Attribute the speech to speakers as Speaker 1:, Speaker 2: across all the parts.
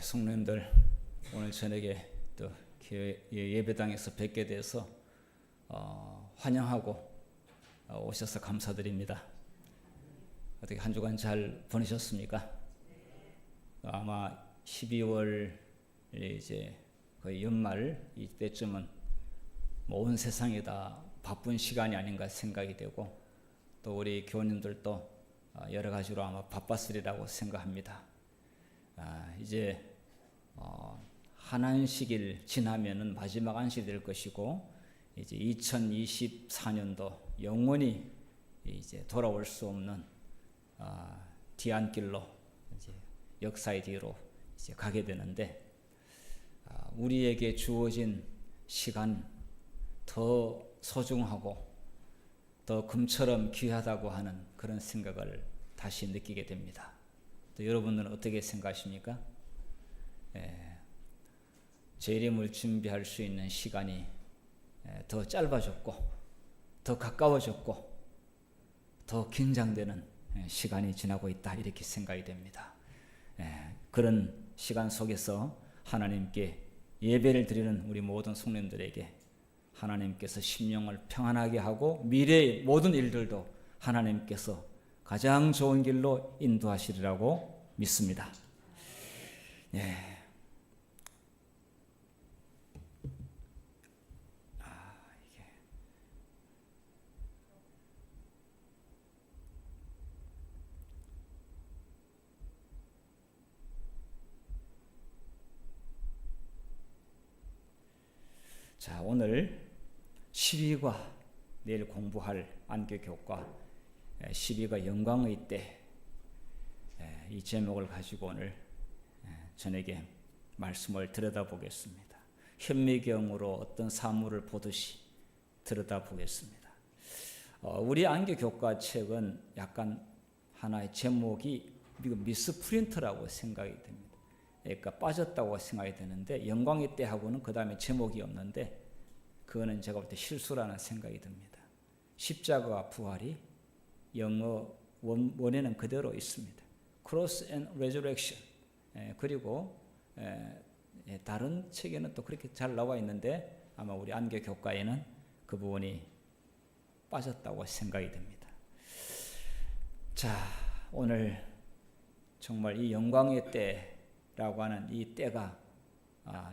Speaker 1: 성도님들, 오늘 저녁에 또 예배당에서 뵙게 돼서 환영하고 오셔서 감사드립니다. 어떻게 한 주간 잘 보내셨습니까? 아마 12월 이제 거의 연말 이때쯤은 온 세상이 다 바쁜 시간이 아닌가 생각이 되고, 또 우리 교우님들도 여러 가지로 아마 바빴으리라고 생각합니다. 이제 한 안식일 지나면은 마지막 안식이 될 것이고, 이제 2024년도 영원히 이제 돌아올 수 없는 뒤안길로, 이제 역사의 뒤로 이제 가게 되는데, 우리에게 주어진 시간 더 소중하고 더 금처럼 귀하다고 하는 그런 생각을 다시 느끼게 됩니다. 또 여러분들은 어떻게 생각하십니까? 재림을 준비할 수 있는 시간이 더 짧아졌고, 더 가까워졌고, 더 긴장되는 시간이 지나고 있다, 이렇게 생각이 됩니다. 그런 시간 속에서 하나님께 예배를 드리는 우리 모든 성도님들에게 하나님께서 심령을 평안하게 하고 미래의 모든 일들도 하나님께서 가장 좋은 길로 인도하시리라고 믿습니다. 자, 오늘 12과 내일 공부할 안교교과 12가 영광의 때, 이 제목을 가지고 오늘 저녁에 말씀을 들여다보겠습니다. 현미경으로 어떤 사물을 보듯이 들여다보겠습니다. 우리 안교교과 책은 약간 하나의 제목이 미스프린트라고 생각이 됩니다. 그러니까 빠졌다고 생각이 되는데, 영광의 때하고는 그 다음에 제목이 없는데, 그거는 제가 볼 때 실수라는 생각이 듭니다. 십자가와 부활이 영어 원에는 그대로 있습니다. Cross and Resurrection. 그리고 다른 책에는 또 그렇게 잘 나와 있는데, 아마 우리 안교교과에는 그 부분이 빠졌다고 생각이 됩니다. 자, 오늘 정말 이 영광의 때라고 하는 이 때가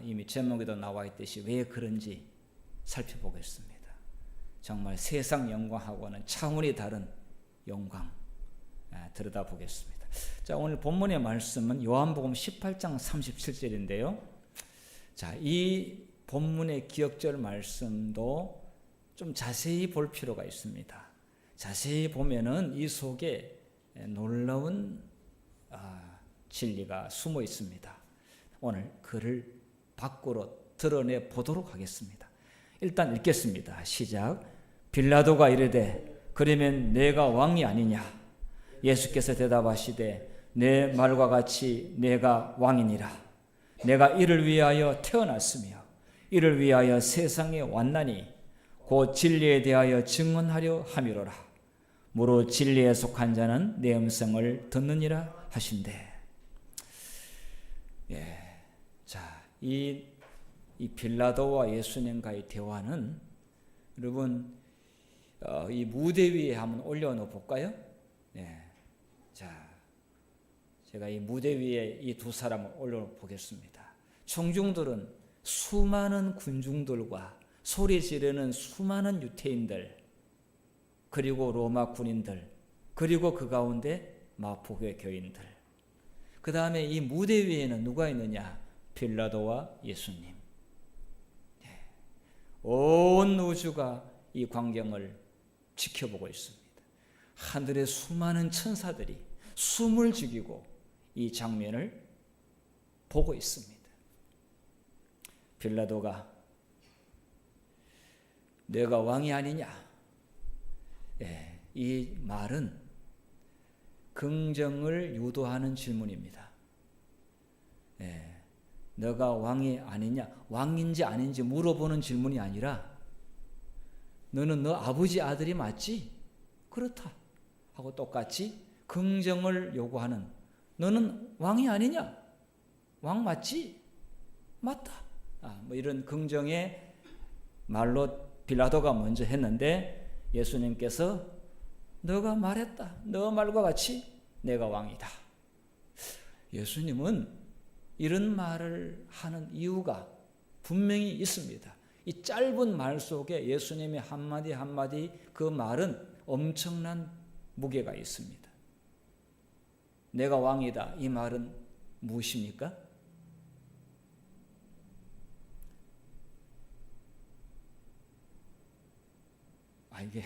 Speaker 1: 이미 제목에도 나와 있듯이 왜 그런지 살펴보겠습니다. 정말 세상 영광하고는 차원이 다른 영광 들여다보겠습니다. 자, 오늘 본문의 말씀은 요한복음 18장 37절인데요. 자, 이 본문의 기억절 말씀도 좀 자세히 볼 필요가 있습니다. 자세히 보면은 이 속에 놀라운 진리가 숨어 있습니다. 오늘 그를 밖으로 드러내 보도록 하겠습니다. 일단 읽겠습니다. 시작. 빌라도가 이르되 그러면 내가 왕이 아니냐? 예수께서 대답하시되 내 말과 같이 내가 왕이니라. 내가 이를 위하여 태어났으며 이를 위하여 세상에 왔나니 곧 진리에 대하여 증언하려 함이로라. 무릇 진리에 속한 자는 내 음성을 듣느니라 하신대. 자, 이 빌라도와 예수님과의 대화는 여러분 이 무대 위에 한번 올려놓아 볼까요? 자, 제가 이 무대 위에 이 두 사람을 올려 보겠습니다. 청중들은 수많은 군중들과 소리 지르는 수많은 유태인들, 그리고 로마 군인들, 그리고 그 가운데 마포교회 교인들, 그 다음에 이 무대 위에는 누가 있느냐? 빌라도와 예수님. 온 우주가 이 광경을 지켜보고 있습니다. 하늘의 수많은 천사들이 숨을 죽이고 이 장면을 보고 있습니다. 빌라도가 내가 왕이 아니냐? 이 말은 긍정을 유도하는 질문입니다. 너가 왕이 아니냐? 왕인지 아닌지 물어보는 질문이 아니라 너는 너 아버지 아들이 맞지? 그렇다 하고 똑같이 긍정을 요구하는, 너는 왕이 아니냐? 왕 맞지? 맞다. 뭐 이런 긍정의 말로 빌라도가 먼저 했는데 예수님께서 너가 말했다. 너 말과 같이 내가 왕이다. 예수님은 이런 말을 하는 이유가 분명히 있습니다. 이 짧은 말 속에 예수님의 한마디 한마디 그 말은 엄청난 무게가 있습니다. 내가 왕이다. 이 말은 무엇입니까? 이게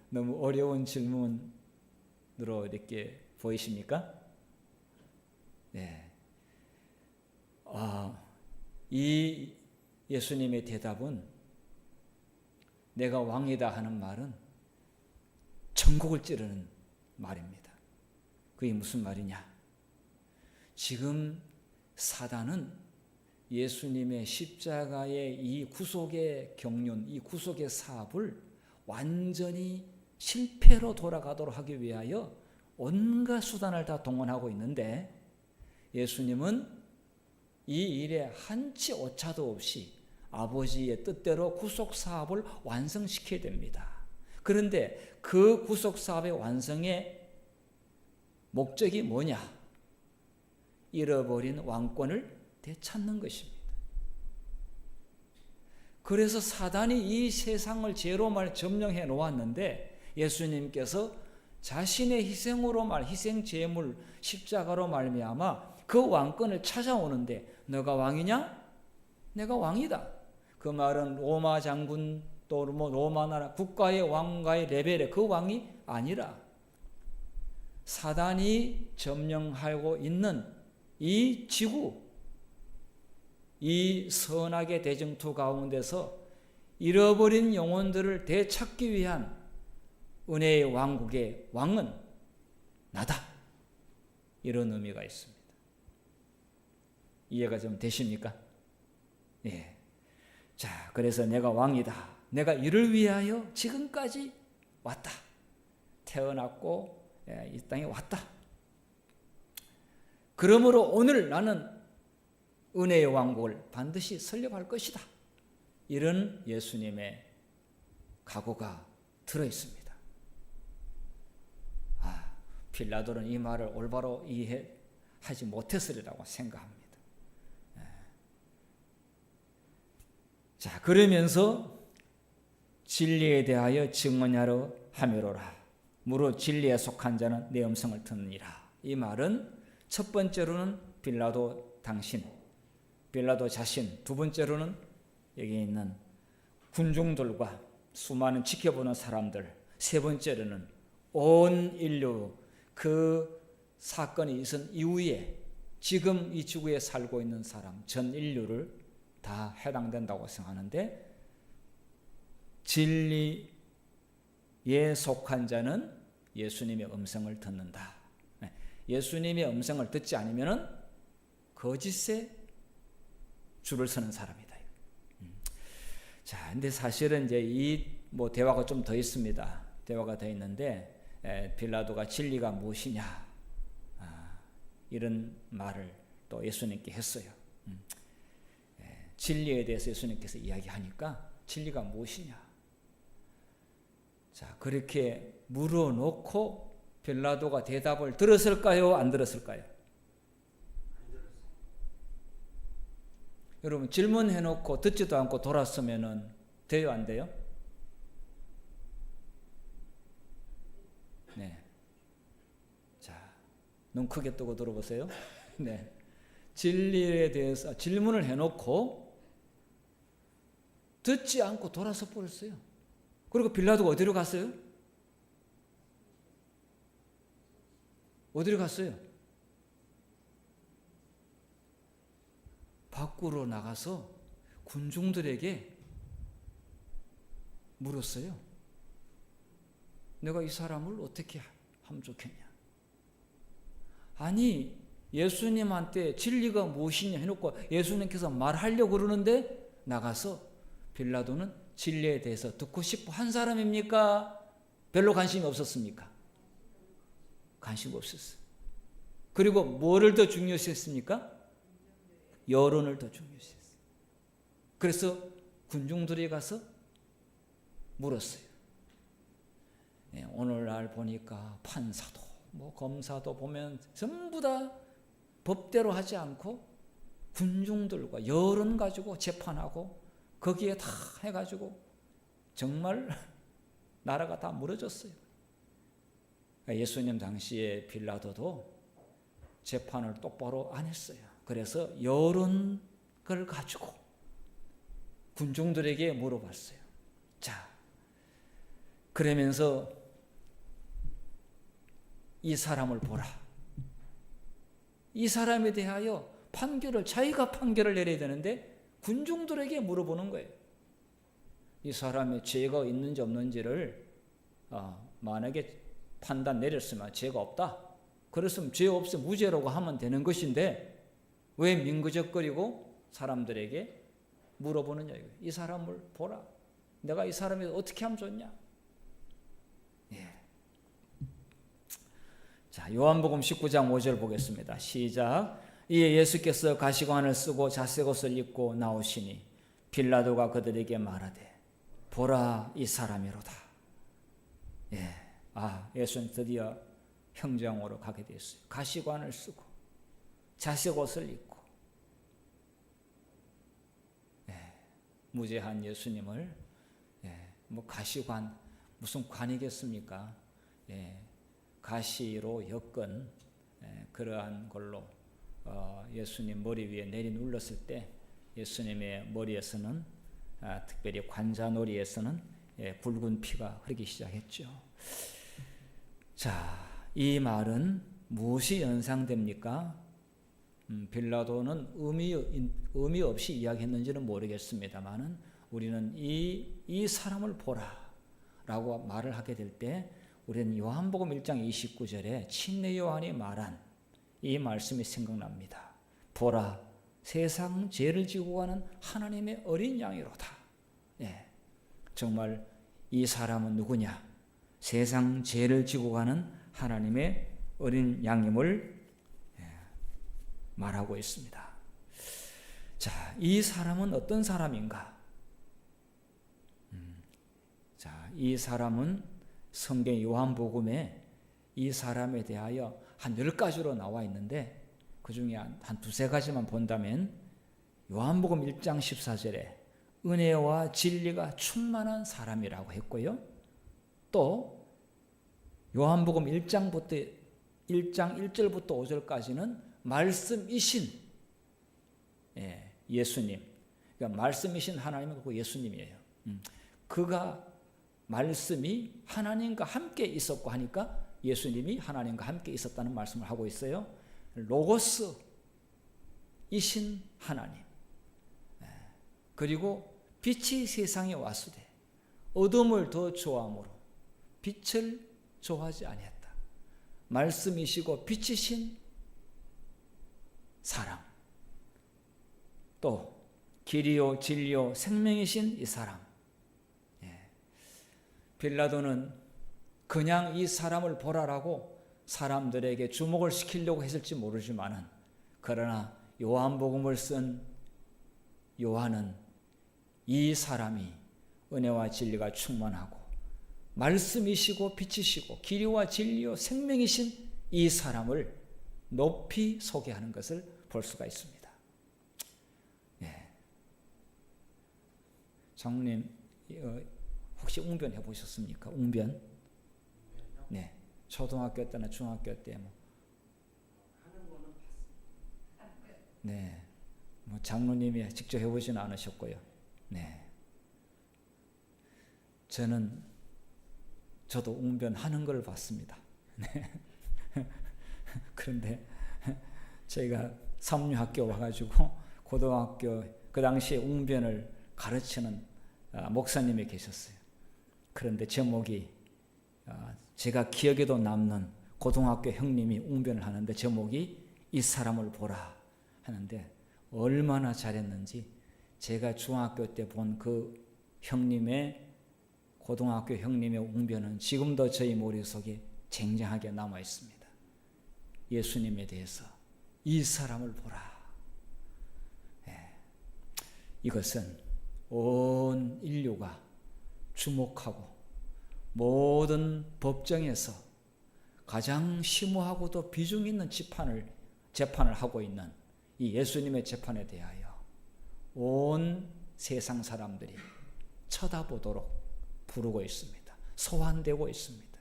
Speaker 1: 너무 어려운 질문으로 이렇게 보이십니까? 네. 이 예수님의 대답은 내가 왕이다 하는 말은 전곡을 찌르는 말입니다. 그게 무슨 말이냐? 지금 사단은 예수님의 십자가의 이 구속의 경륜, 이 구속의 사업을 완전히 실패로 돌아가도록 하기 위하여 온갖 수단을 다 동원하고 있는데 예수님은 이 일에 한치 오차도 없이 아버지의 뜻대로 구속 사업을 완성시켜야 됩니다. 그런데 그 구속 사업의 완성의 목적이 뭐냐? 잃어버린 왕권을 되찾는 것입니다. 그래서 사단이 이 세상을 죄로 점령해 놓았는데 예수님께서 자신의 희생으로 희생 제물 십자가로 말미암아 그 왕권을 찾아오는데 너가 왕이냐? 내가 왕이다. 그 말은 로마 장군 또 로마 나라 국가의 왕가의 레벨의 그 왕이 아니라 사단이 점령하고 있는 이 지구, 이 선악의 대쟁투 가운데서 잃어버린 영혼들을 되찾기 위한 은혜의 왕국의 왕은 나다. 이런 의미가 있습니다. 이해가 좀 되십니까? 예. 자, 그래서 내가 왕이다. 내가 이를 위하여 지금까지 왔다. 태어났고 이 땅에 왔다. 그러므로 오늘 나는 은혜의 왕국을 반드시 설립할 것이다. 이런 예수님의 각오가 들어있습니다. 빌라도는 이 말을 올바로 이해하지 못했으리라고 생각합니다. 자, 그러면서 진리에 대하여 증언하러 하미로라. 무릇 진리에 속한 자는 내 음성을 듣느니라. 이 말은 첫 번째로는 빌라도 당신, 빌라도 자신, 두 번째로는 여기 있는 군중들과 수많은 지켜보는 사람들, 세 번째로는 온 인류, 그 사건이 있은 이후에 지금 이 지구에 살고 있는 사람, 전 인류를 다 해당된다고 생각하는데 진리에 속한 자는 예수님의 음성을 듣는다. 예수님의 음성을 듣지 않으면 거짓에 줄을 서는 사람이다. 자, 근데 사실은 이제 이 대화가 좀 더 있습니다. 대화가 더 있는데 빌라도가 진리가 무엇이냐 이런 말을 또 예수님께 했어요. 진리에 대해서 예수님께서 이야기하니까 진리가 무엇이냐? 자, 그렇게 물어놓고 빌라도가 대답을 들었을까요? 안 들었을까요? 여러분 질문해놓고 듣지도 않고 돌았으면 돼요? 안 돼요? 네. 자, 눈 크게 뜨고 들어보세요. 네. 진리에 대해서 질문을 해놓고 듣지 않고 돌아서 버렸어요. 그리고 빌라도가 어디로 갔어요? 어디로 갔어요? 밖으로 나가서 군중들에게 물었어요. 내가 이 사람을 어떻게 하면 좋겠냐? 아니, 예수님한테 진리가 무엇이냐 해놓고 예수님께서 말하려고 그러는데 나가서 빌라도는 진리에 대해서 듣고 싶어 한 사람입니까? 별로 관심이 없었습니까? 관심 없었어요. 그리고 뭐를 더 중요시했습니까? 여론을 더 중요시했어요. 그래서 군중들이 가서 물었어요. 오늘날 보니까 판사도 검사도 보면 전부 다 법대로 하지 않고 군중들과 여론 가지고 재판하고 거기에 다 해가지고 정말 나라가 다 무너졌어요. 예수님 당시에 빌라도도 재판을 똑바로 안 했어요. 그래서 여론을 가지고 군중들에게 물어봤어요. 자, 그러면서 이 사람을 보라. 이 사람에 대하여 자기가 판결을 내려야 되는데 군중들에게 물어보는 거예요. 이 사람의 죄가 있는지 없는지를 만약에 판단 내렸으면 죄가 없다. 그랬으면 죄 없어 무죄라고 하면 되는 것인데 왜 민구적거리고 사람들에게 물어보느냐 이거예요. 이 사람을 보라. 내가 이 사람이 어떻게 하면 좋냐? 자, 요한복음 19장 5절 보겠습니다. 시작. 이에 예수께서 가시관을 쓰고 자색옷을 입고 나오시니 빌라도가 그들에게 말하되 보라 이 사람이로다. 예수는 드디어 형장으로 가게 됐어요. 가시관을 쓰고 자색옷을 입고 무죄한 예수님을 가시관 무슨 관이겠습니까? 가시로 엮은 그러한 걸로 예수님 머리 위에 내리눌렀을 때 예수님의 머리에서는 특별히 관자놀이에서는 붉은 피가 흐르기 시작했죠. 자, 이 말은 무엇이 연상됩니까? 빌라도는 의미 없이 이야기했는지는 모르겠습니다만은 우리는 이 사람을 보라라고 말을 하게 될 때 우리는 요한복음 1장 29절에 침례 요한이 말한 이 말씀이 생각납니다. 보라, 세상 죄를 지고 가는 하나님의 어린 양이로다. 정말 이 사람은 누구냐? 세상 죄를 지고 가는 하나님의 어린 양임을 말하고 있습니다. 자, 이 사람은 어떤 사람인가? 자, 이 사람은 성경 요한복음에 이 사람에 대하여 한 10가지로 나와 있는데 그 중에 한 두세 가지만 본다면 요한복음 1장 14절에 은혜와 진리가 충만한 사람이라고 했고요. 또 요한복음 1장 1절부터 5절까지는 말씀이신 예수님, 그러니까 말씀이신 하나님은 그 예수님이에요. 그가 말씀이 하나님과 함께 있었고 하니까 예수님이 하나님과 함께 있었다는 말씀을 하고 있어요. 로고스이신 하나님, 그리고 빛이 세상에 왔으되 어둠을 더 좋아함으로 빛을 좋아하지 아니했다. 말씀이시고 빛이신 사람, 또 길이요 진리요 생명이신 이 사람. 빌라도는 그냥 이 사람을 보라라고 사람들에게 주목을 시키려고 했을지 모르지만은 그러나 요한복음을 쓴 요한은 이 사람이 은혜와 진리가 충만하고 말씀이시고 빛이시고 길이와 진리요 생명이신 이 사람을 높이 소개하는 것을 볼 수가 있습니다. 장로님 혹시 웅변 해보셨습니까? 웅변? 네. 초등학교 때나 중학교 때 하는 거는 봤습니다. 네. 장로님이 직접 해보지는 않으셨고요. 네. 저도 웅변 하는 걸 봤습니다. 네. 그런데 저희가 삼류학교 와가지고 고등학교 그 당시에 웅변을 가르치는 목사님이 계셨어요. 그런데 제목이 제가 기억에도 남는 고등학교 형님이 웅변을 하는데 제목이 이 사람을 보라 하는데 얼마나 잘했는지 제가 중학교 때 본 그 형님의 고등학교 형님의 웅변은 지금도 저희 머릿속에 쟁쟁하게 남아 있습니다. 예수님에 대해서 이 사람을 보라. 이것은 온 인류가 주목하고 모든 법정에서 가장 심오하고도 비중 있는 재판을 하고 있는 이 예수님의 재판에 대하여 온 세상 사람들이 쳐다보도록 부르고 있습니다. 소환되고 있습니다.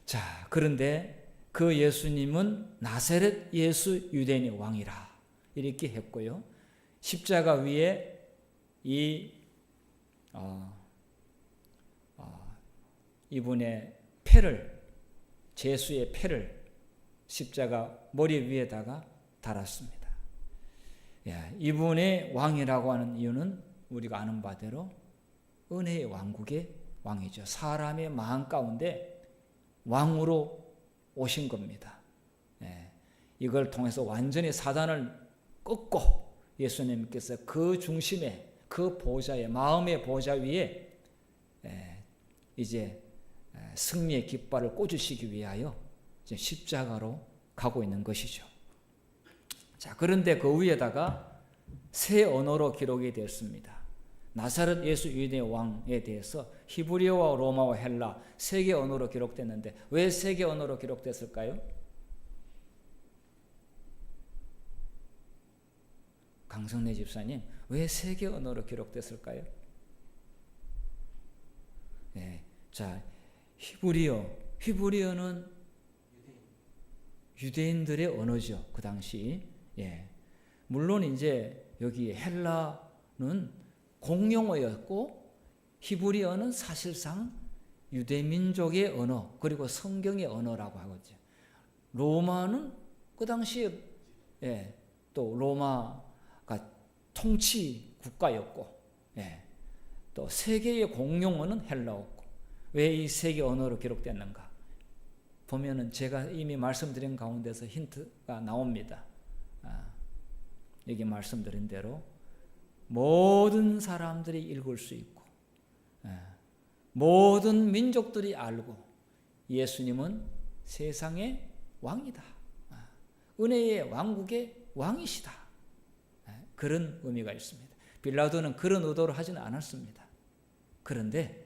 Speaker 1: 자, 그런데 그 예수님은 나사렛 예수 유대인의 왕이라 이렇게 했고요. 십자가 위에 이분의 패를, 제수의 패를 십자가 머리 위에다가 달았습니다. 이분의 왕이라고 하는 이유는 우리가 아는 바대로 은혜의 왕국의 왕이죠. 사람의 마음 가운데 왕으로 오신 겁니다. 이걸 통해서 완전히 사단을 꺾고 예수님께서 그 중심에, 그 보좌에, 마음의 보좌 위에 이제 승리의 깃발을 꽂으시기 위하여 이제 십자가로 가고 있는 것이죠. 자, 그런데 그 위에다가 새 언어로 기록이 되었습니다. 나사렛 예수 유대인의 왕에 대해서 히브리어와 로마와 헬라 세 개 언어로 기록됐는데 왜 세 개 언어로 기록됐을까요? 강성래 집사님, 왜 세 개 언어로 기록됐을까요? 자, 히브리어는 유대인들의 언어죠. 그 당시. 물론 이제 여기 헬라는 공용어였고 히브리어는 사실상 유대민족의 언어, 그리고 성경의 언어라고 하거든요. 로마는 그 당시에 또 로마가 통치 국가였고 또 세계의 공용어는 헬라어고, 왜 이 세계 언어로 기록됐는가 보면은 제가 이미 말씀드린 가운데서 힌트가 나옵니다. 여기 말씀드린 대로 모든 사람들이 읽을 수 있고 모든 민족들이 알고 예수님은 세상의 왕이다. 은혜의 왕국의 왕이시다. 그런 의미가 있습니다. 빌라도는 그런 의도로 하지는 않았습니다. 그런데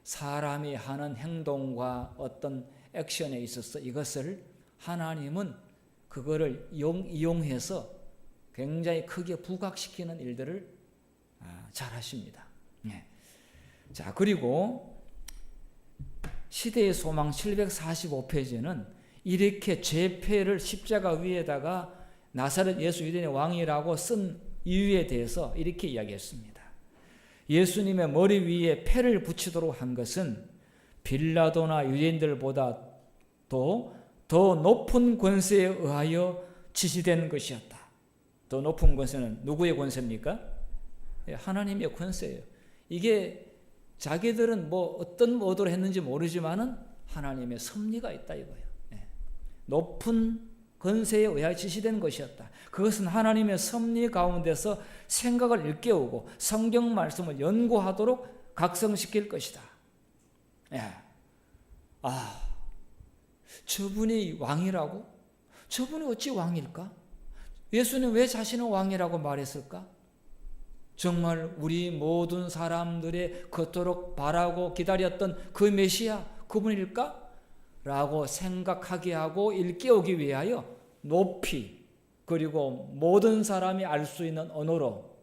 Speaker 1: 사람이 하는 행동과 어떤 액션에 있어서 이것을 하나님은 그거를 이용해서 굉장히 크게 부각시키는 일들을 잘 하십니다. 자, 그리고 시대의 소망 745페이지는 이렇게 죄패를 십자가 위에다가 나사렛 예수 유대인의 왕이라고 쓴 이유에 대해서 이렇게 이야기했습니다. 예수님의 머리 위에 패를 붙이도록 한 것은 빌라도나 유대인들보다 더 높은 권세에 의하여 지시된 것이었다. 더 높은 권세는 누구의 권세입니까? 하나님의 권세예요. 이게 자기들은 뭐 어떤 의도로 했는지 모르지만은 하나님의 섭리가 있다 이거예요. 높은 권세에 의하여 지시된 것이었다. 그것은 하나님의 섭리 가운데서 생각을 일깨우고 성경 말씀을 연구하도록 각성시킬 것이다. 저분이 왕이라고? 저분이 어찌 왕일까? 예수는 왜 자신은 왕이라고 말했을까? 정말 우리 모든 사람들의 그토록 바라고 기다렸던 그 메시아 그분일까? 라고 생각하게 하고 일깨우기 위하여 높이, 그리고 모든 사람이 알 수 있는 언어로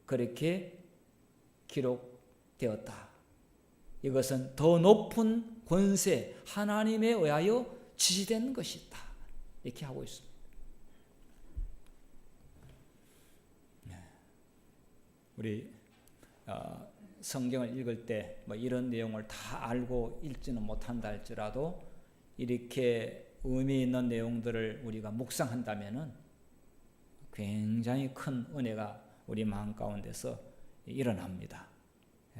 Speaker 1: 그렇게 기록되었다. 이것은 더 높은 권세, 하나님에 의하여 지시된 것이다. 이렇게 하고 있습니다. 우리 성경을 읽을 때 뭐 이런 내용을 다 알고 읽지는 못한다 할지라도 이렇게 의미 있는 내용들을 우리가 묵상한다면은 굉장히 큰 은혜가 우리 마음 가운데서 일어납니다.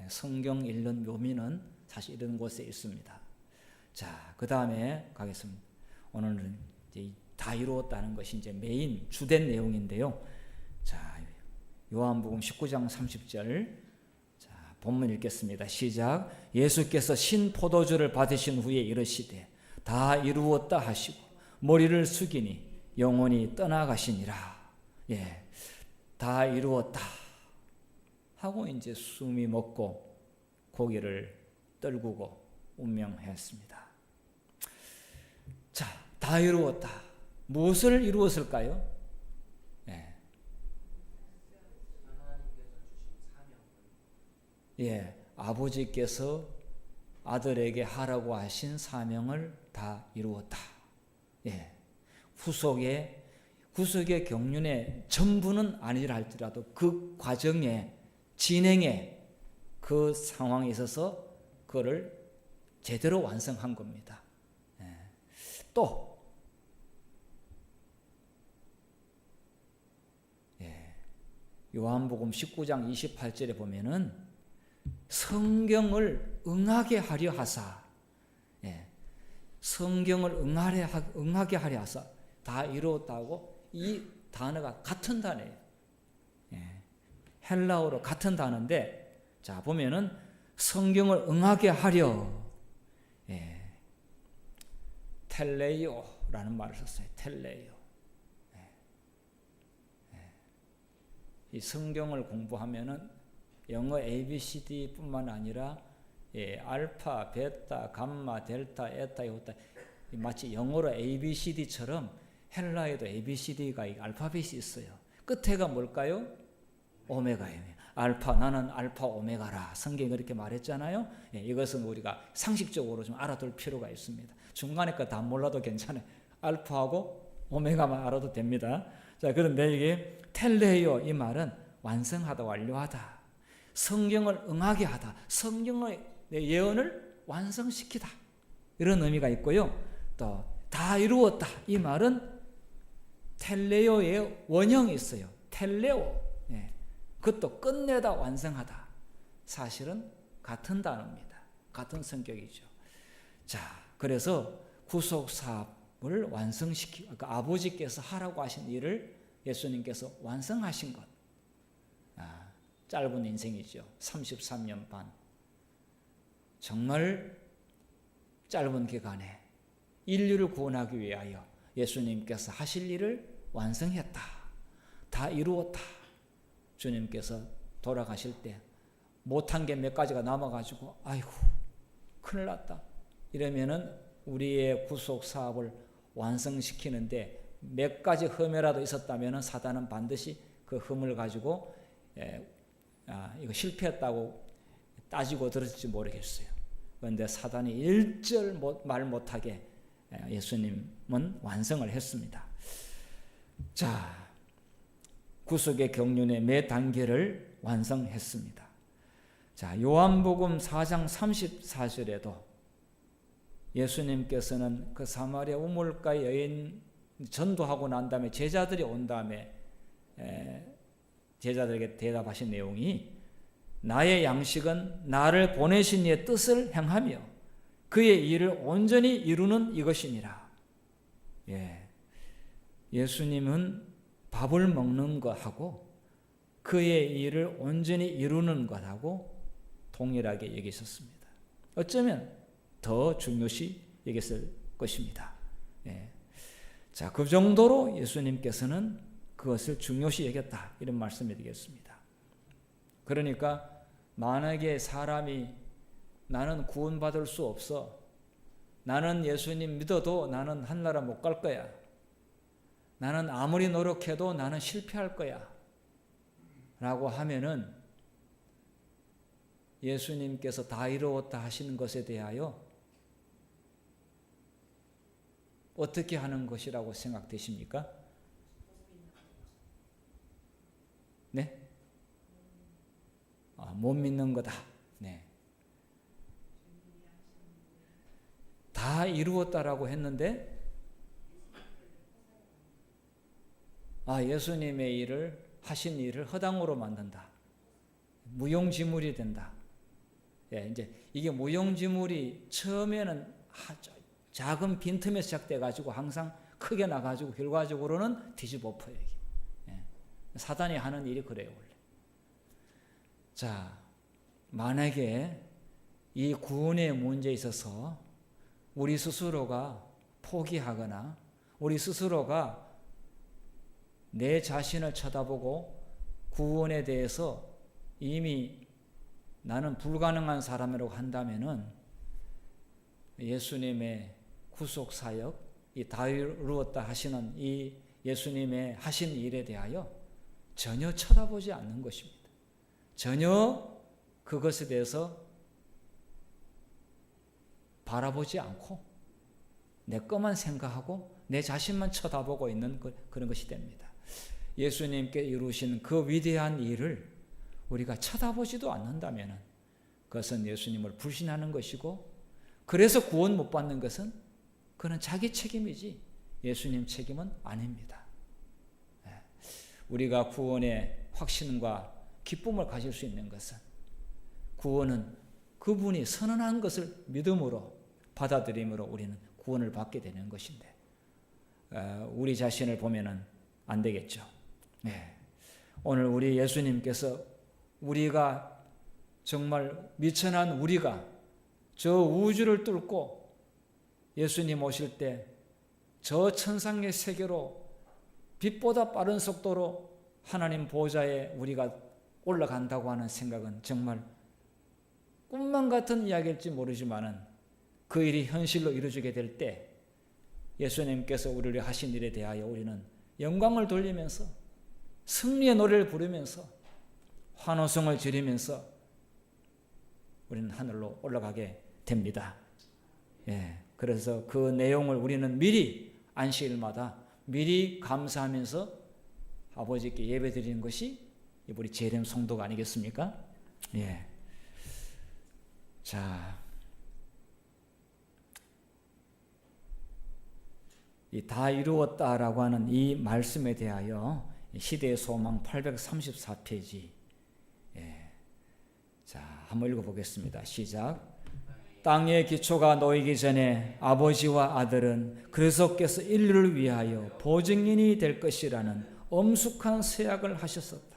Speaker 1: 성경 읽는 묘미는 사실 이런 곳에 있습니다. 자, 그 다음에 가겠습니다. 오늘은 이제 다 이루었다는 것이 이제 메인 주된 내용인데요. 자, 요한복음 19장 30절. 자, 본문 읽겠습니다. 시작. 예수께서 신 포도주를 받으신 후에 이르시되 다 이루었다 하시고 머리를 숙이니 영혼이 떠나가시니라. 다 이루었다. 하고 이제 숨이 먹고 고개를 떨구고 운명했습니다. 자, 다 이루었다. 무엇을 이루었을까요? 아버지께서 아들에게 하라고 하신 사명을 다 이루었다. 구속의 경륜의 전부는 아니라 할지라도 그 과정에 진행에 그 상황에 있어서 그거를 제대로 완성한 겁니다. 또 요한복음 19장 28절에 보면은 성경을 응하게 하려 하사, 성경을 응하게 하려 하사 다 이루었다고 이 단어가 같은 단어예요. 헬라어로 같은 단어인데, 자 보면은 성경을 응하게 하려, 텔레이오라는 말을 썼어요. 텔레이오. 이 성경을 공부하면은 영어 ABCD뿐만 아니라 알파, 베타, 감마, 델타, 에타, 요타, 마치 영어로 ABCD처럼 헬라에도 ABCD가 알파벳이 있어요. 끝에가 뭘까요? 오메가예요. 알파, 나는 알파 오메가라. 성경이 그렇게 말했잖아요. 이것은 우리가 상식적으로 좀 알아둘 필요가 있습니다. 중간에 거 다 몰라도 괜찮아요. 알파하고 오메가만 알아도 됩니다. 자, 그런데 이게 텔레이오, 이 말은 완성하다, 완료하다. 성경을 응하게 하다. 성경의 예언을 완성시키다. 이런 의미가 있고요. 또 다 이루었다. 이 말은 텔레오의 원형이 있어요. 텔레오. 그것도 끝내다, 완성하다. 사실은 같은 단어입니다. 같은 성격이죠. 자, 그래서 구속 사업을 완성시키고, 아버지께서 하라고 하신 일을 예수님께서 완성하신 것. 짧은 인생이죠. 33년 반. 정말 짧은 기간에 인류를 구원하기 위하여 예수님께서 하실 일을 완성했다. 다 이루었다. 주님께서 돌아가실 때 못한 게 몇 가지가 남아가지고 아이고 큰일 났다. 이러면은 우리의 구속 사업을 완성시키는데 몇 가지 흠이라도 있었다면 사단은 반드시 그 흠을 가지고 이거 실패했다고 따지고 들었을지 모르겠어요. 그런데 사단이 일절 말 못하게 예수님은 완성을 했습니다. 자, 구속의 경륜의 매 단계를 완성했습니다. 자, 요한복음 4장 34절에도 예수님께서는 그 사마리아 우물가 여인 전도하고 난 다음에 제자들이 온 다음에 제자들에게 대답하신 내용이 나의 양식은 나를 보내신 이의 뜻을 행하며 그의 일을 온전히 이루는 이것이니라. 예수님은 밥을 먹는 것하고 그의 일을 온전히 이루는 것하고 동일하게 여기셨습니다. 어쩌면 더 중요시 여겼을 것입니다. 자, 그 정도로 예수님께서는 그것을 중요시 여겼다. 이런 말씀이 되겠습니다. 그러니까 만약에 사람이 나는 구원받을 수 없어. 나는 예수님 믿어도 나는 하늘나라 못 갈 거야. 나는 아무리 노력해도 나는 실패할 거야. 라고 하면은 예수님께서 다 이루었다 하시는 것에 대하여 어떻게 하는 것이라고 생각되십니까? 네? 못 믿는 거다. 네. 다 이루었다라고 했는데 예수님의 일을 하신 일을 허당으로 만든다. 무용지물이 된다. 이제 이게 무용지물이 처음에는 작은 빈틈에서 시작돼 가지고 항상 크게 나가지고 결과적으로는 뒤집어엎어요. 사단이 하는 일이 그래요, 원래. 자, 만약에 이 구원의 문제에 있어서 우리 스스로가 포기하거나 우리 스스로가 내 자신을 쳐다보고 구원에 대해서 이미 나는 불가능한 사람이라고 한다면은 예수님의 구속 사역, 이 다 이루었다 하시는 이 예수님의 하신 일에 대하여 전혀 쳐다보지 않는 것입니다. 전혀 그것에 대해서 바라보지 않고 내 것만 생각하고 내 자신만 쳐다보고 있는 그런 것이 됩니다. 예수님께 이루신 그 위대한 일을 우리가 쳐다보지도 않는다면 그것은 예수님을 불신하는 것이고, 그래서 구원 못 받는 것은 그는 자기 책임이지 예수님 책임은 아닙니다. 우리가 구원의 확신과 기쁨을 가질 수 있는 것은 구원은 그분이 선언한 것을 믿음으로 받아들임으로 우리는 구원을 받게 되는 것인데, 우리 자신을 보면은 안 되겠죠. 오늘 우리 예수님께서 우리가 정말 미천한 우리가 저 우주를 뚫고 예수님 오실 때 저 천상의 세계로 빛보다 빠른 속도로 하나님 보좌에 우리가 올라간다고 하는 생각은 정말 꿈만 같은 이야기일지 모르지만은 그 일이 현실로 이루어지게 될 때 예수님께서 우리를 하신 일에 대하여 우리는 영광을 돌리면서 승리의 노래를 부르면서 환호성을 지르면서 우리는 하늘로 올라가게 됩니다. 그래서 그 내용을 우리는 미리 안식일마다 미리 감사하면서 아버지께 예배드리는 것이 우리 재림 성도가 아니겠습니까? 자, 이 다 이루었다라고 하는 이 말씀에 대하여 시대의 소망 834페이지. 자, 한번 읽어보겠습니다. 시작. 땅의 기초가 놓이기 전에 아버지와 아들은 그리스도께서 인류를 위하여 보증인이 될 것이라는 엄숙한 서약을 하셨었다.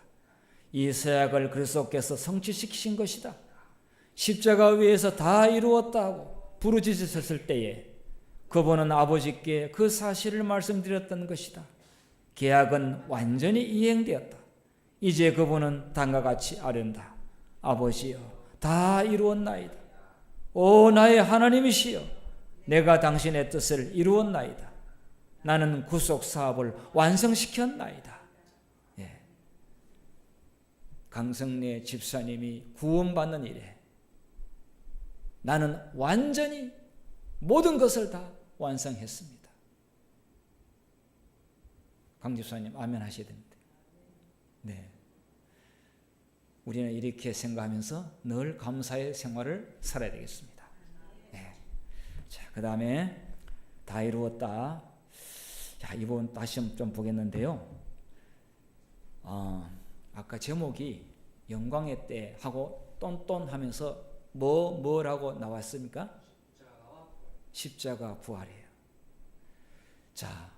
Speaker 1: 이 서약을 그리스도께서 성취시키신 것이다. 십자가 위에서 다 이루었다고 부르짖으셨을 때에 그분은 아버지께 그 사실을 말씀드렸던 것이다. 계약은 완전히 이행되었다. 이제 그분은 다음과 같이 아뢰는다. 아버지여, 다 이루었나이다. 오 나의 하나님이시여, 내가 당신의 뜻을 이루었나이다. 나는 구속 사업을 완성시켰나이다. 강성래 집사님이 구원받는 일에 나는 완전히 모든 것을 다 완성했습니다. 강 집사님 아멘 하셔야 됩니다. 우리는 이렇게 생각하면서 늘 감사의 생활을 살아야 되겠습니다. 자, 그 다음에 다 이루었다. 자, 이 부분 다시 좀 보겠는데요. 아까 제목이 영광의 때 하고 똔똔 하면서 뭐라고 나왔습니까? 십자가 부활이에요. 자,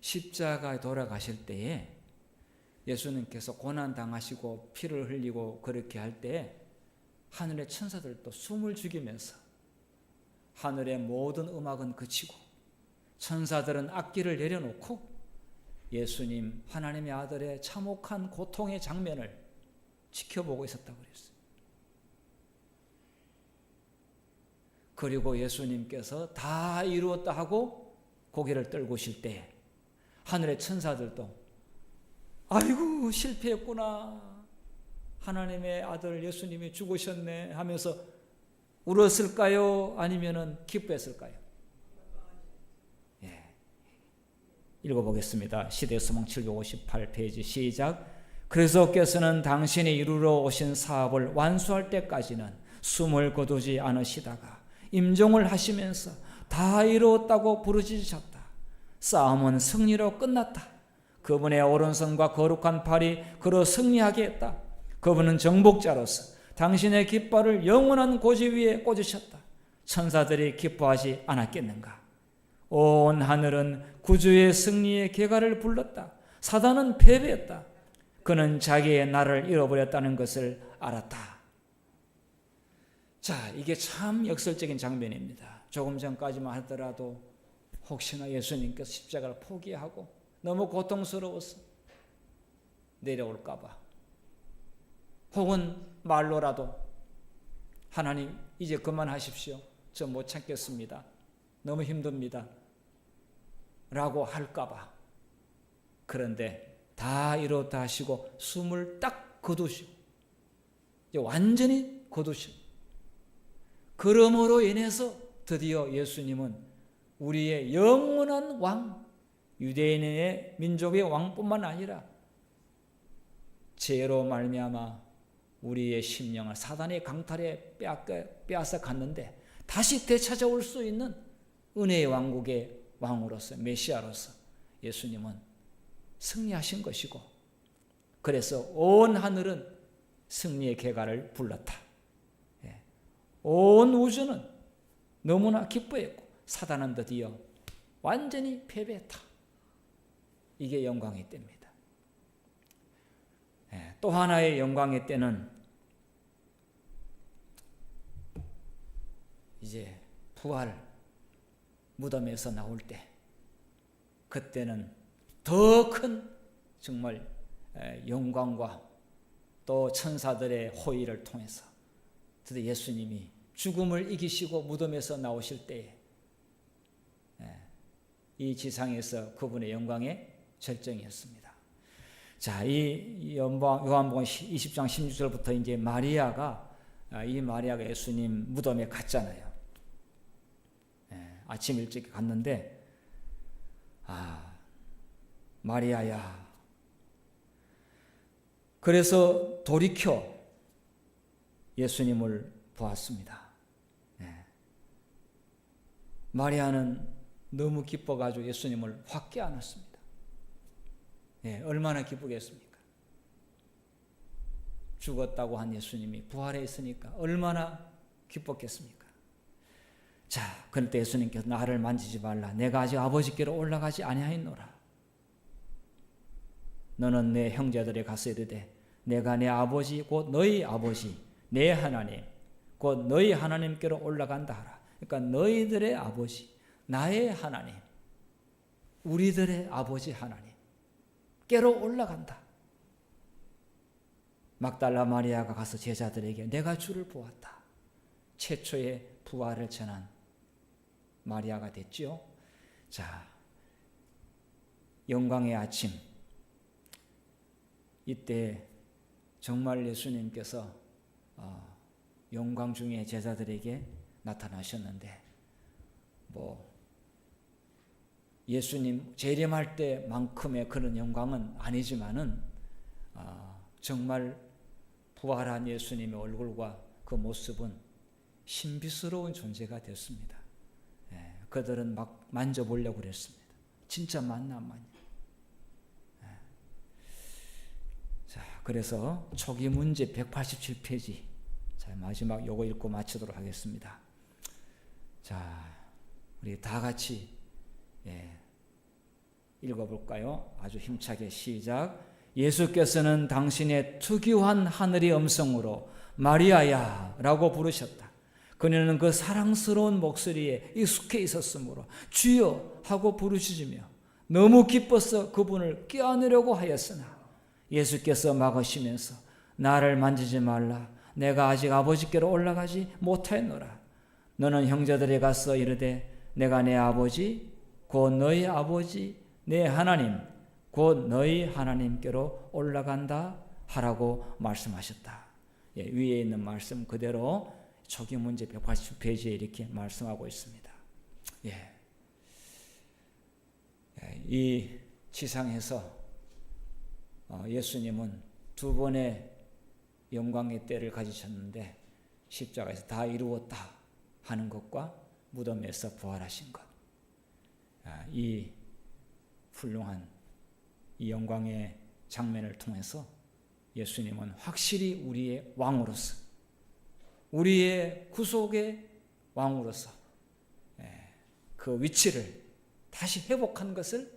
Speaker 1: 십자가에 돌아가실 때에 예수님께서 고난 당하시고 피를 흘리고 그렇게 할 때 하늘의 천사들도 숨을 죽이면서 하늘의 모든 음악은 그치고 천사들은 악기를 내려놓고 예수님 하나님의 아들의 참혹한 고통의 장면을 지켜보고 있었다고 그랬어요. 그리고 예수님께서 다 이루었다 하고 고개를 떨구실 때 하늘의 천사들도 아이고 실패했구나, 하나님의 아들 예수님이 죽으셨네 하면서 울었을까요? 아니면은 기뻐했을까요? 읽어보겠습니다. 시대 소망 758페이지 시작. 그리스도께서는 당신이 이루러 오신 사업을 완수할 때까지는 숨을 거두지 않으시다가 임종을 하시면서 다 이루었다고 부르짖으셨다. 싸움은 승리로 끝났다. 그분의 오른손과 거룩한 팔이 그로 승리하게 했다. 그분은 정복자로서 당신의 깃발을 영원한 고지 위에 꽂으셨다. 천사들이 기뻐하지 않았겠는가? 온 하늘은 구주의 승리의 계가를 불렀다. 사단은 패배했다. 그는 자기의 나를 잃어버렸다는 것을 알았다. 자, 이게 참 역설적인 장면입니다. 조금 전까지만 하더라도 혹시나 예수님께서 십자가를 포기하고 너무 고통스러워서 내려올까 봐 혹은 말로라도 하나님 이제 그만하십시오. 저 못 참겠습니다. 너무 힘듭니다. 라고 할까봐. 그런데 다 이렇다 하시고 숨을 딱 거두시고 완전히 거두시고 그러므로 인해서 드디어 예수님은 우리의 영원한 왕, 유대인의 민족의 왕뿐만 아니라 죄로 말미암아 우리의 심령을 사단의 강탈에 빼앗아 갔는데 다시 되찾아올 수 있는 은혜의 왕국의 왕으로서 메시아로서 예수님은 승리하신 것이고 그래서 온 하늘은 승리의 개가를 불렀다. 온 우주는 너무나 기뻐했고 사단은 드디어 완전히 패배했다. 이게 영광의 때입니다. 또 하나의 영광의 때는 이제 부활 무덤에서 나올 때, 그때는 더 큰 정말 영광과 또 천사들의 호의를 통해서 드디어 예수님이 죽음을 이기시고 무덤에서 나오실 때에 이 지상에서 그분의 영광의 절정이었습니다. 자, 이 요한복음 20장 16절부터 이제 마리아가 예수님 무덤에 갔잖아요. 아침 일찍 갔는데, 마리아야. 그래서 돌이켜 예수님을 보았습니다. 마리아는 너무 기뻐가지고 예수님을 확 껴안았습니다. 얼마나 기쁘겠습니까? 죽었다고 한 예수님이 부활해 있으니까 얼마나 기뻤겠습니까? 자, 그때 예수님께서 나를 만지지 말라. 내가 아직 아버지께로 올라가지 아니하였노라. 너는 내 형제들에 가서 이르되 내가 내 아버지 곧 너희 아버지 내 하나님 곧 너희 하나님께로 올라간다 하라. 그러니까 너희들의 아버지, 나의 하나님, 우리들의 아버지 하나님께로 올라간다. 막달라 마리아가 가서 제자들에게 내가 주를 보았다. 최초의 부활을 전한 마리아가 됐죠. 자, 영광의 아침. 이때 정말 예수님께서 영광 중에 제자들에게 나타나셨는데, 예수님 재림할 때만큼의 그런 영광은 아니지만은 정말 부활한 예수님의 얼굴과 그 모습은 신비스러운 존재가 됐습니다. 그들은 막 만져보려고 그랬습니다. 진짜 맞나 안 맞냐. 자, 그래서 초기 문제 187페이지. 자, 마지막 요거 읽고 마치도록 하겠습니다. 자, 우리 다 같이 읽어볼까요? 아주 힘차게 시작. 예수께서는 당신의 특유한 하늘의 음성으로 마리아야 라고 부르셨다. 그녀는 그 사랑스러운 목소리에 익숙해 있었으므로 주여 하고 부르짖으며 너무 기뻐서 그분을 껴안으려고 하였으나 예수께서 막으시면서 나를 만지지 말라. 내가 아직 아버지께로 올라가지 못하였노라. 너는 형제들에 가서 이르되 내가 내 아버지 곧 너희 아버지 내 하나님 곧 너희 하나님께로 올라간다 하라고 말씀하셨다. 위에 있는 말씀 그대로 초기 문제 180페이지에 이렇게 말씀하고 있습니다. 이 지상에서 예수님은 두 번의 영광의 때를 가지셨는데, 십자가에서 다 이루었다 하는 것과 무덤에서 부활하신 것, 이 훌륭한 이 영광의 장면을 통해서 예수님은 확실히 우리의 왕으로서, 우리의 구속의 왕으로서 그 위치를 다시 회복한 것을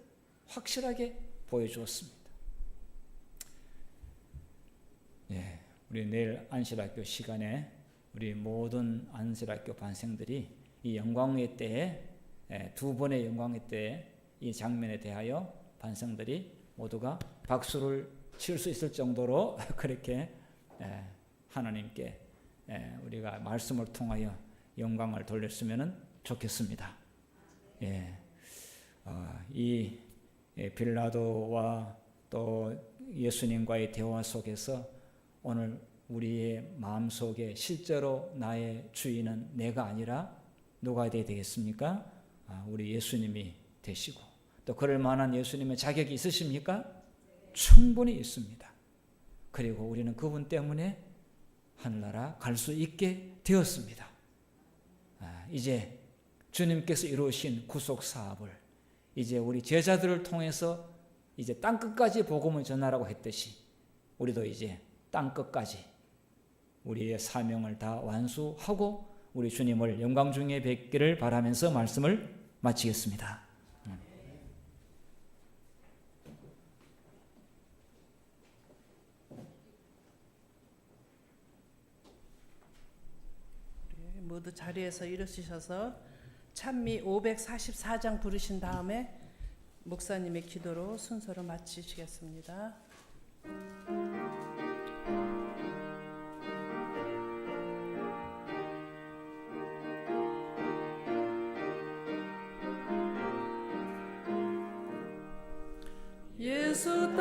Speaker 1: 확실하게 보여주었습니다. 우리 내일 안실학교 시간에 우리 모든 안실학교 반생들이 이 영광의 때에, 두 번의 영광의 때에 이 장면에 대하여 반생들이 모두가 박수를 칠 수 있을 정도로 그렇게 하나님께 우리가 말씀을 통하여 영광을 돌렸으면 좋겠습니다. 이 빌라도와 또 예수님과의 대화 속에서 오늘 우리의 마음속에 실제로 나의 주인은 내가 아니라 누가 되어야 되겠습니까? 우리 예수님이 되시고, 또 그럴 만한 예수님의 자격이 있으십니까? 충분히 있습니다. 그리고 우리는 그분 때문에 하늘나라 갈 수 있게 되었습니다. 이제 주님께서 이루신 구속 사업을 이제 우리 제자들을 통해서 이제 땅끝까지 복음을 전하라고 했듯이 우리도 이제 땅끝까지 우리의 사명을 다 완수하고 우리 주님을 영광 중에 뵙기를 바라면서 말씀을 마치겠습니다.
Speaker 2: 모두 자리에서 일어서셔서 찬미 544장 부르신 다음에 목사님의 기도로 순서를 마치시겠습니다. 예수